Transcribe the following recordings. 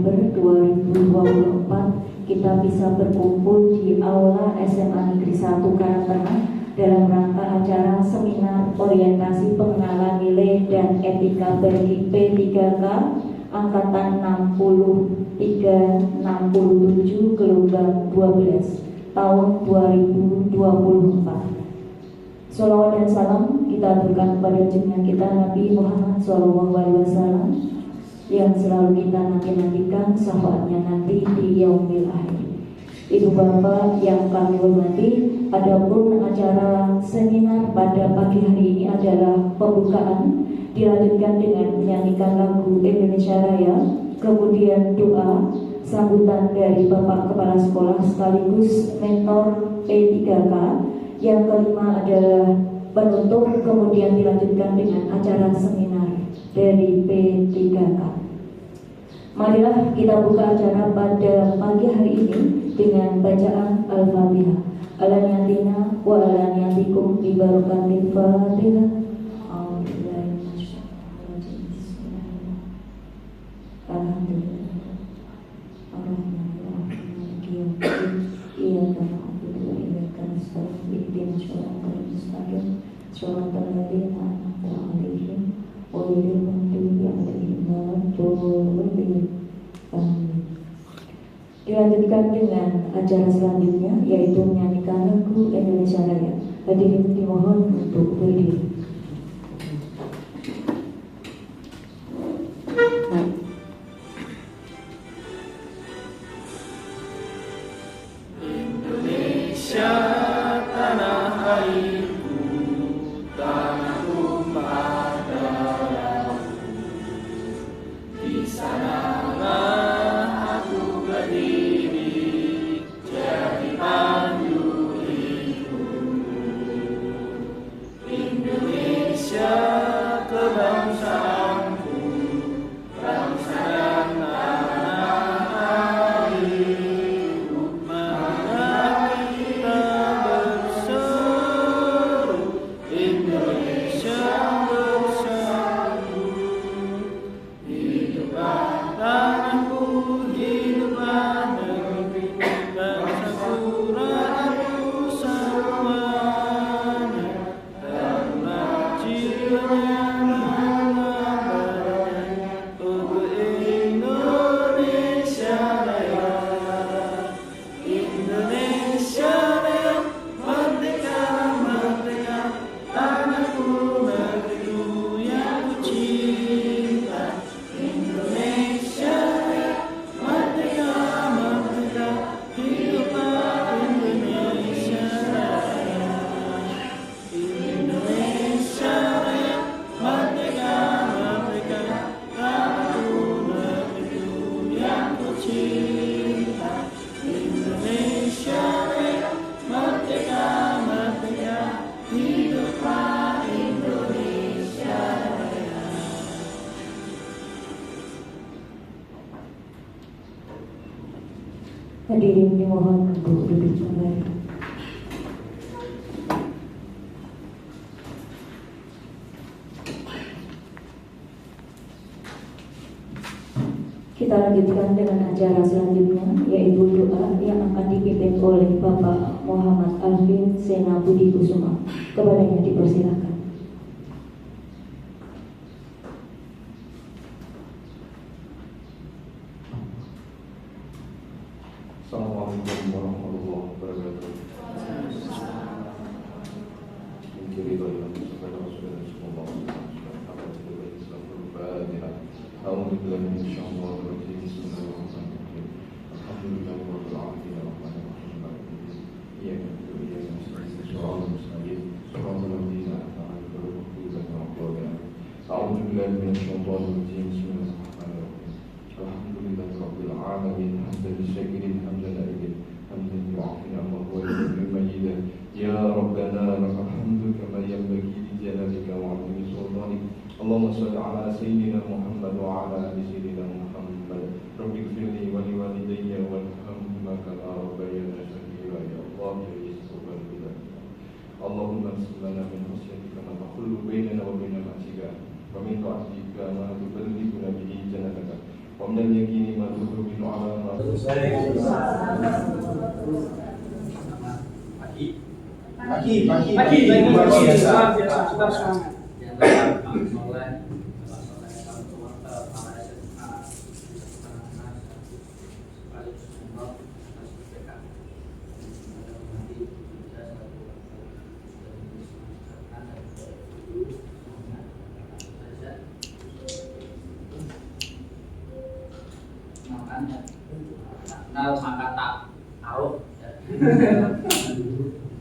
November 2024 kita bisa berkumpul di Aula SMA Negeri 1 Karangtengah dalam rangka acara seminar orientasi pengenalan nilai dan etika bagi P3K Angkatan 63-67 gelombang 12 tahun 2024. Sholawat dan salam kita aturkan kepada junjungan kita Nabi Muhammad SAW yang selalu kita nanti-nantikan syafaatnya nanti di yaumil akhir. Ibu bapak yang kami hormati, adapun acara seminar pada pagi hari ini adalah pembukaan, dilanjutkan dengan menyanyikan lagu Indonesia Raya, kemudian doa, sambutan dari Bapak Kepala Sekolah sekaligus mentor P3K. Yang kelima adalah penutup, kemudian dilanjutkan dengan acara seminar dari P3K. Marilah kita buka acara pada pagi hari ini dengan bacaan Al-Fatihah. Alaniyatina wa alaniyatikum bi barakatil Fatihah. Alhamdulillah. Dilanjutkan dengan acara selanjutnya, yaitu menyanyikan lagu Indonesia Raya. Hadirin dimohon untuk berdiri. Hadirin dimohon untuk duduk kembali. Kita lanjutkan dengan acara selanjutnya, yaitu doa yang akan dipimpin oleh Bapak Muhammad Alvin Sena Budi Kusuma. Kepadanya dipersilakan. Assalamualaikum warahmatullahi wabarakatuh. Ya Rabbana lakal hamdu kama yanbaghi li jalalika wa 'azimi sultanik. Allahumma shalli ala sayyidina Muhammad wa ala ali sayyidina Muhammad. Rabbi ighfirli wa li walidayya warhamhuma kama rabbayani shaghira. Ya Allah ya Yusufan billah. Allahumma qsim lana min khashyatika ma tahulu bainana wa baina ma'siyaka wa min ta'atika ma tuballighuna bihi jannataka ومن اليقين ما تهون على kenal maka tak taruh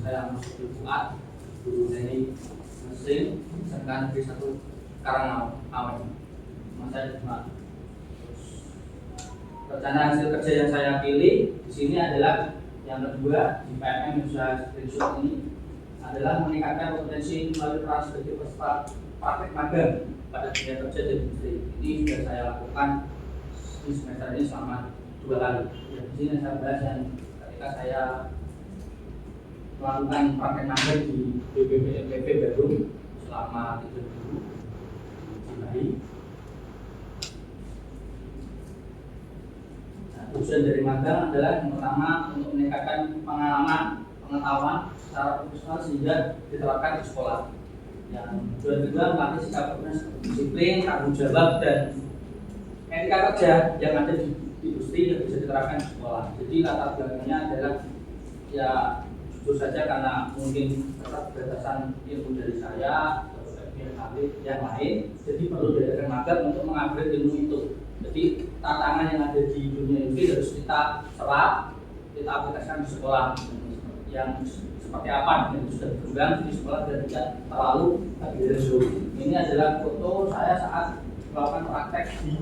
saya masuk di Fuad guru dari mesin sedangkan di satu Karangawai masa cuma rencana hasil kerja yang saya pilih di sini adalah yang kedua di PMM yang saya screenshot ini adalah meningkatkan kompetensi melalui sebagai peserta praktek magang pada dunia kerja dan industri. Ini sudah saya lakukan di semester ini selama 2 kali. Ya, di sini saya bahas yang ketika saya melakukan praktek magang di BPMPP Bandung selama 3 minggu di Bali. Nah, tujuan dari magang adalah yang pertama untuk meningkatkan pengetahuan secara profesional sehingga diterapkan di sekolah. Yang kedua melatih sikap disiplin, tanggung jawab dan etika kerja yang ada di industri yang bisa diterapkan di sekolah. Jadi latar belakangnya adalah ya jujur saja karena mungkin keterbatasan ilmu dari saya atau yang lain, jadi perlu diadakan magang untuk mengupgrade ilmu itu. Jadi tantangan yang ada di dunia ini harus kita serap, kita aplikasikan di sekolah yang seperti apa yang sudah berkembang di sekolah dan tidak terlalu agresif. Ini adalah foto saya saat melakukan praktek di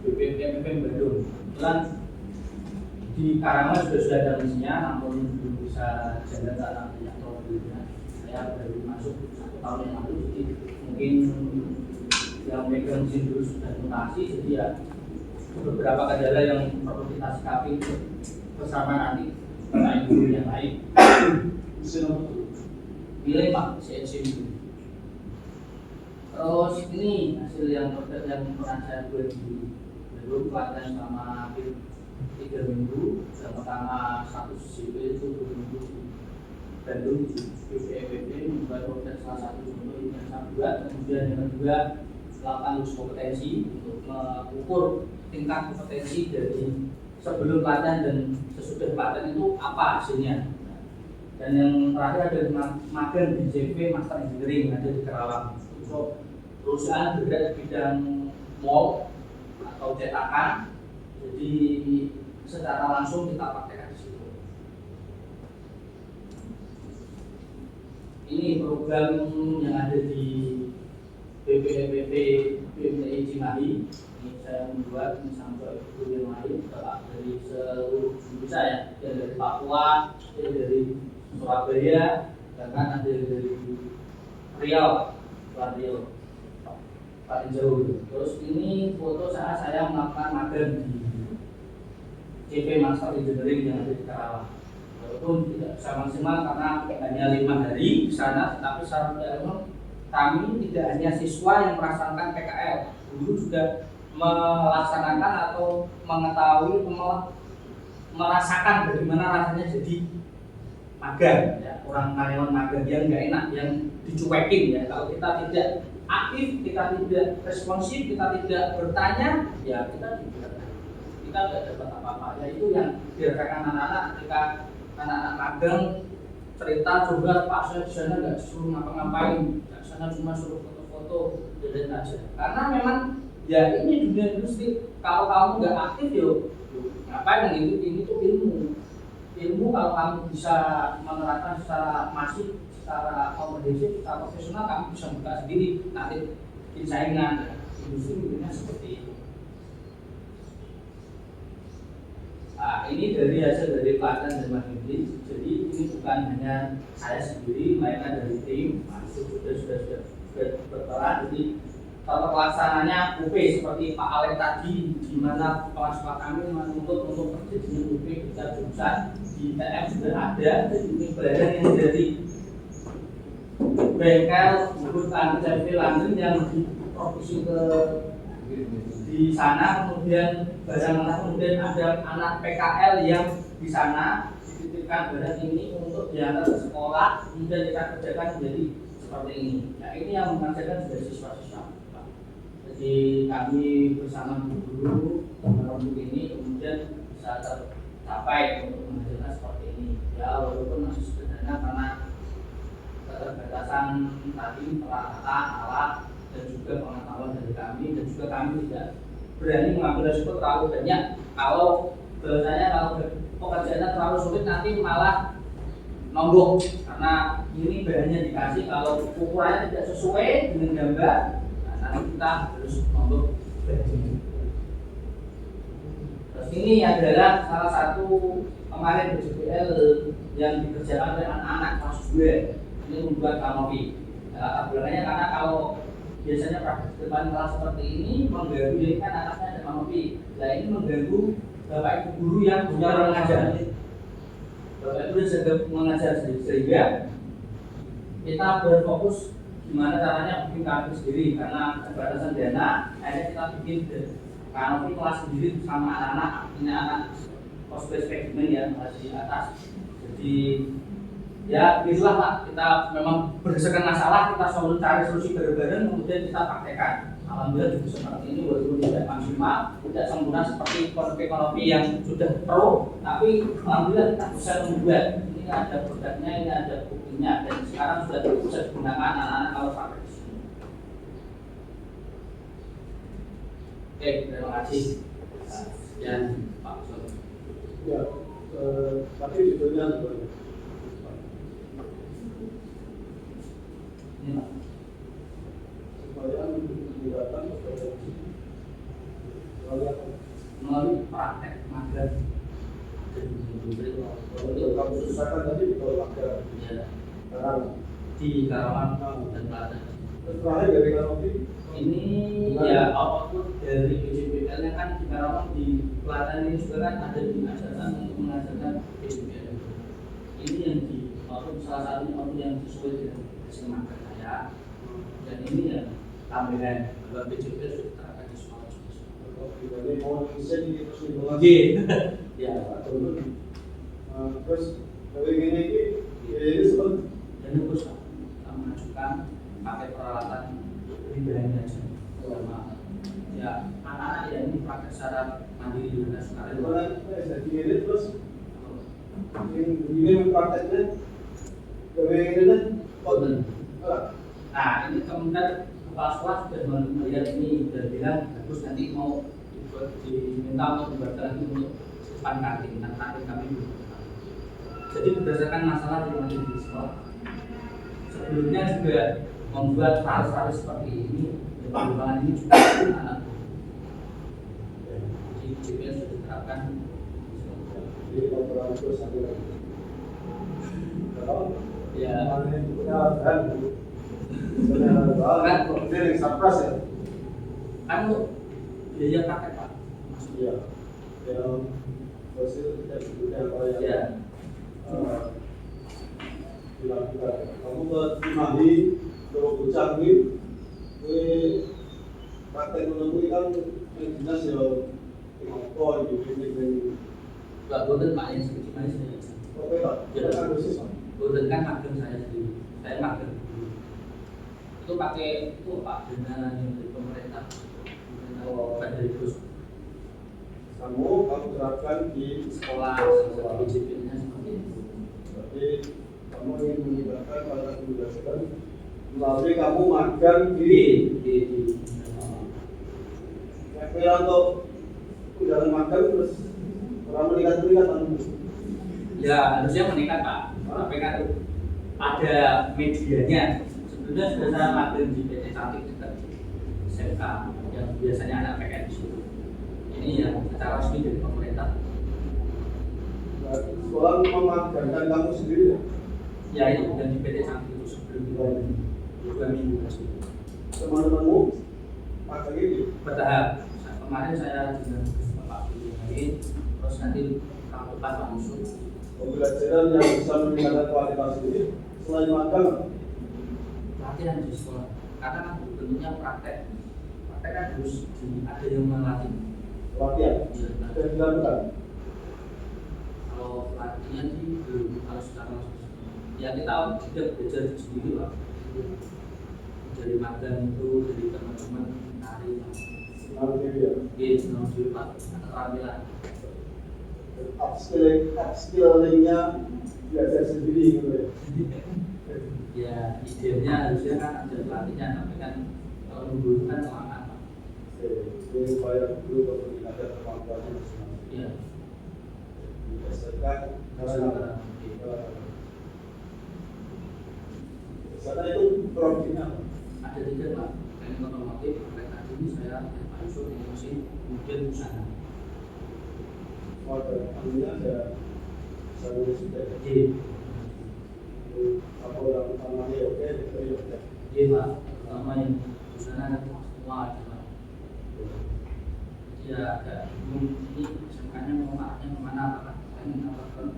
BPMPP Bandung. Kebetulan di Karangawai sudah ada misinya, namun belum bisa jalan karena banyak problemnya. Saya baru masuk 1 tahun yang lalu, jadi mungkin yang megang mesin dulu sudah mutasi, jadi ya beberapa kendala yang perlu kita sikapi bersama nanti lain guru yang lain. Pilih Pak CNC dulu. Terus ini hasil yang pernah saya buat di Bandung, pelatihan selama hampir 3 minggu. Yang pertama 1 CP itu 2 minggu di Bandung di BPMPP membuat proses salah satu contoh yang saya buat. Kemudian yang kedua melakukan uji kompetensi untuk mengukur tingkat kompetensi dari sebelum pelatihan dan sesudah pelatihan itu apa hasilnya. Dan yang terakhir ada magang di JP Master Engineering yang ada di Kerawang. Untuk perusahaan bergerak di bidang mall atau cetakan, jadi secara langsung kita praktekkan di situ. Ini program yang ada di BPMPP BMTI Cimahi. Ini saya membuat ini sampai guru yang lain dari seluruh Indonesia ya, dari Papua, dari Surabaya, bahkan ada dari Riau, paling jauh. Terus ini foto saat saya melakukan magang di JP Master Engineering yang ada di Karawang. Walaupun tidak bisa maksimal karena hanya 5 hari di sana, tetapi secara umum kami tidak hanya siswa yang merasakan PKL, guru juga melaksanakan atau mengetahui, merasakan bagaimana rasanya jadi magang, ya, orang karyawan magang yang nggak enak, yang dicuekin ya. Kalau kita tidak aktif, kita tidak responsif, kita tidak bertanya, ya kita tidak dapat apa-apa. Ya itu yang dirasakan anak-anak ketika anak-anak magang cerita, coba Pak saya di sana nggak disuruh ngapa-ngapain, di sana cuma suruh foto-foto, jalan aja. Karena memang ya ini dunia industri, kalau kamu nggak aktif yo ngapain gitu, ini tuh ilmu kalau kamu bisa menerapkan secara masif, secara komprehensif, secara profesional, kamu bisa buka sendiri nanti bikin saingan. Industri mungkinnya seperti itu. Nah, ini dari hasil dari pelatihan dan materi. Jadi ini bukan hanya saya sendiri, melainkan dari tim. Nah, itu sudah berperan. Jadi tata pelaksananya UP seperti Pak Alek tadi, di mana kepala kami menuntut untuk terjadinya UP kita jurusan di TM sudah ada. Jadi ini badan yang dari bengkel Bukit Tani London yang diproduksi ke di sana, kemudian barang mentah, kemudian ada anak PKL yang di sana dititipkan barang ini untuk diantar ke sekolah, kemudian kita kerjakan menjadi seperti ini. Nah, ini yang mengajarkan dari siswa-siswa. Jadi kami bersama guru untuk ini kemudian bisa tercapai untuk menghasilkan seperti ini. Ya walaupun masih sederhana karena keterbatasan tadi peralatan, alat dan juga pengetahuan dari kami, dan juga kami tidak berani mengambil resiko terlalu banyak. Kalau bahasanya kalau pekerjaannya terlalu sulit nanti malah nombok, karena ini bahannya dikasih kalau ukurannya tidak sesuai dengan gambar, nah, nanti kita harus nombok bahannya. Terus ini adalah salah satu kemarin BJPL yang dikerjakan oleh anak-anak kelas 2. Ini membuat kanopi. Latar belakangnya karena kalau biasanya praktek depan kelas seperti ini mengganggu, jadi kan anaknya ada kanopi. Nah ini mengganggu bapak ibu guru yang punya mengajar. Bapak ibu juga mengajar sehingga kita berfokus gimana caranya bikin kanopi sendiri karena keterbatasan dana. Akhirnya kita bikin kanopi kelas sendiri bersama anak-anak, ini anak post segmen ya masih di atas. Jadi ya itulah Pak, kita memang berdasarkan masalah kita selalu cari solusi bareng-bareng kemudian kita praktekkan. Alhamdulillah juga seperti ini walaupun tidak maksimal, tidak sempurna seperti kanopi yang sudah pro, tapi alhamdulillah kita bisa membuat. Ini ada produknya, ini ada buktinya, dan sekarang sudah bisa digunakan anak-anak kalau praktek di sini. Oke, terima kasih. Sekian Pak. Ya, tapi judulnya supaya menggunakan melalui praktek magang. untuk kamu susahkan tadi kalau ada sekarang Di Karawang dan Klaten. terakhir dari kanopi Ini ya output dari BJPL nya kan di Karawang, di Klaten ini juga kan ada diajarkan untuk mengajarkan BJPL. Ini yang di output salah satunya output yang sesuai dengan hasil magang saya. Dan ini yang tambahan bahwa BJPL sudah diterapkan di sekolah juga. jadi mau bisa di terus dibawa Ya, terus dari gini ini sebut dan terus kita mengajukan pakai peralatan pribadi aja. Ya, anak-anak ya ini praktek secara mandiri dan sukarela. jadi ini terus ini prakteknya dari ini Betul. Nah, ini kemudian kepala sekolah sudah melihat ini dan bilang bagus, nanti mau diminta untuk dibuat lagi untuk depan kantin, kantin kami belum. Jadi berdasarkan masalah di sekolah. Sebelumnya juga membuat hal-hal seperti ini, perkembangan ini juga anak. Jadi GPS sudah diterapkan. di laporan terus sampai kalau Ya, ini surprise ya. kan untuk biaya praktek Pak. Iya. Yang hasil tidak sebutnya apa yang Ya. dilakukan. Kamu ke Cimahi, ke Bocah ini, praktek menemui kan yang jelas ya apa ini. Pak Boten Pak yang sedikit manis saya. Oke Pak. Ya. Kan dosis. Boten kan magang saya sendiri. Saya magang dulu. Itu pakai itu Pak dana yang dari pemerintah. Bukan dari terus Kamu terapkan di sekolah sekolah. BJP-nya seperti itu. Berarti kamu ingin melibatkan para penjelasan melalui kamu magang di kira untuk jalan magang terus orang meningkat kan? Ya harusnya meningkat Pak. Tapi kan ada medianya. Sebelumnya sudah saya magang di PT Cantik dekat SMK yang biasanya anak PKN di situ. Ini yang secara resmi dari pemerintah. Sekolah memagangkan kamu sendiri ya? Ya itu bukan di PT Cantik itu sebelum 2 minggu. Teman-temanmu magang ini? Bertahap. Kemarin saya dengan Bapak Guru lain, terus nanti tahun depan langsung. Pembelajaran yang bisa meningkatkan kualitas ini selain magang Latihan di sekolah, karena kan bentuknya praktek praktek kan harus ada yang melatih. Latihan. Ya, nah, Dan dilakukan. kalau pelatihnya sih belum, kalau secara ya kita tidak belajar sendiri lah dari magang itu, dari teman-teman tari Senang diri ya. di senang diri pak keterampilan. Upskillingnya belajar sendiri gitu ya. Ya idealnya harusnya kan ada pelatihnya, tapi kan kalau dulu kan lama pak. Jadi supaya dulu untuk meningkatkan kemampuannya masing-masing. Ya Berdasarkan cara sana itu profilnya apa? ada 3 pak, teknik otomotif, teknik tadi ini saya Pak Yusuf teknik mesin, kemudian usaha. Oh, artinya ada satu sudah. Jadi Apa orang utamanya ya oke, itu ya oke. dia pak, pertama yang usaha ada semua ada pak. Dia agak ini sebenarnya mau arahnya kemana pak? Teknik apa kan?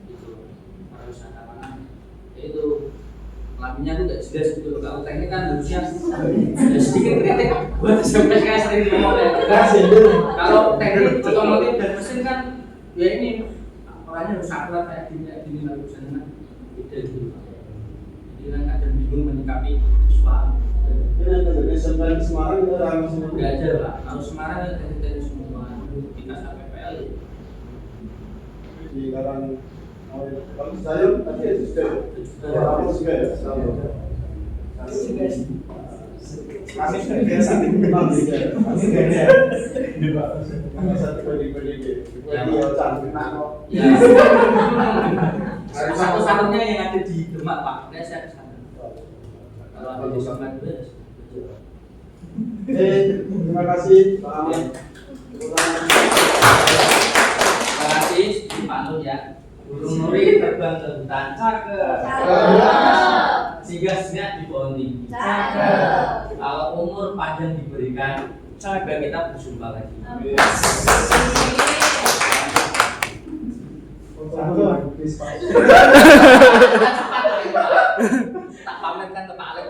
Itu para usaha mana? Itu laminnya tuh gak jelas gitu loh. Kalau teknik kan harusnya ada sedikit kritik buat sampai kayak sering ngomong ya. Kalau teknik otomotif dan mesin kan ya ini orangnya harus akurat kayak gini lalu sana beda gitu. Jadi kan kadang bingung menyikapi siswa. Ini ada sampai Semarang itu ramai semua. Nggak ada lah. Kalau Semarang ya teknik semua kita sampai PL. Di Karang kalau saya tadi ada juga. Apa juga ya? Kami biasa satu PDP. Ya. Satu-satunya yang ada di Demak Pak. Kayak saya kesana. Kalau ada di Semarang itu ya. Terima kasih Pak Amin. Terima kasih Pak Nur ya. Burung nuri terbang ke hutan. Cakep. Singgah-singgah di pohon tinggi. Cakep. Kalau umur panjang diberikan, semoga kita berjumpa lagi. Tak pamerkan ke Pak Alek.